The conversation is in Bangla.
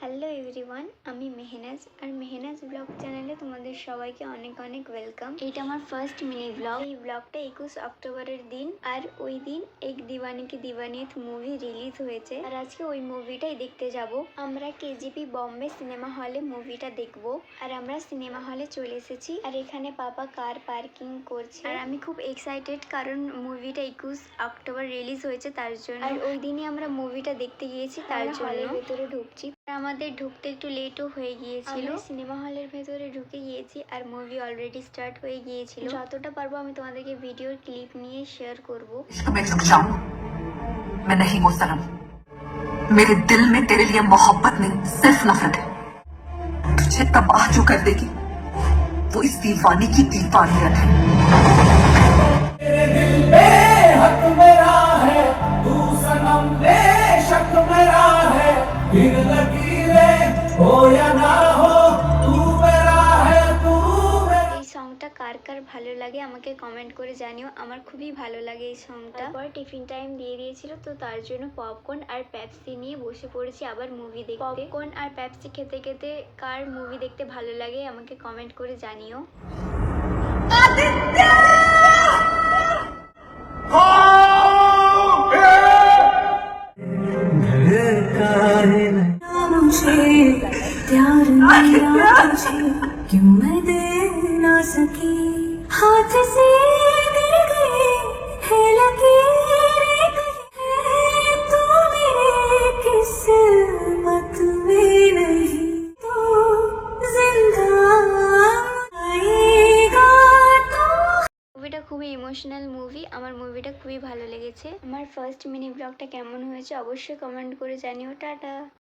হ্যালো এভরিওয়ান, আমি মেহনাজ আর মেহনাজ ব্লগ চ্যানেলে তোমাদের সবাইকে অনেক অনেক ওয়েলকাম। এটা আমার ফার্স্ট মিনি ব্লগ। এই ব্লগটা 21 অক্টোবরের দিন, আর ওই দিন এক দিওয়ানি কি দিওয়ানিয়ত মুভি রিলিজ হয়েছে, আর আজকে ওই মুভিটাই দেখতে যাব। আমরা কেজিপি বম্বে সিনেমা হলে মুভিটা দেখব, আর আমরা সিনেমা হলে চলে এসেছি। আর এখানে পাপা কার পার্কিং করছে, আর আমি খুব এক্সাইটেড কারণ মুভিটা 21 অক্টোবর রিলিজ হয়েছে তার জন্য। আর ওই দিনই আমরা মুভিটা দেখতে গিয়েছি, তার জন্য ভেতরে ঢুকছি। আমাদের ঢুকতে একটু লেটও হয়ে গিয়েছিল। সিনেমা হলের ভেতরে ঢুকে গিয়েছি আর মুভি অলরেডি স্টার্ট হয়ে গিয়েছিল। যতটা পারবো আমি তোমাদেরকে ভিডিওর ক্লিপ নিয়ে শেয়ার করব। मैं नहीं वो सनम, मेरे दिल में तेरे लिए मोहब्बत नहीं सिर्फ नफरत है। तुझे तबाह जो कर देगी वो इस दीवानी की दीवानियत है। दिल में हक मेरा है, तू सनम बेशक मेरा है। फिर लकीरें हो या ना हो, तू मेरा है, तू मेरा। এই সংটা কার কার ভালো লাগে আমাকে কমেন্ট করে জানিও। আমার খুবই ভালো লাগে এই সংটা। তারপর টিফিন টাইম দিয়ে দিয়েছিল, তো তার জন্য পপকর্ন আর পেপসি নিয়ে বসে পড়েছি আবার মুভি দেখতে। পপকর্ন আর পেপসি খেতে খেতে কার মুভি দেখতে ভালো লাগে আমাকে কমেন্ট করে জানিও। मुझे प्यार मेरा तुझे क्यों मैं दे ना सकी, हाथ से गिर गई है लकीरें कहीं, तू मेरे किस्मत में नहीं, तू जिंदा आएगा तो। মুভিটা খুবই ইমোশনাল মুভি, আমার মুভিটা খুবই ভালো লেগেছে। আমার ফার্স্ট মিনি ব্লগটা কেমন হয়েছে অবশ্যই কমেন্ট করে জানিও। টাটা।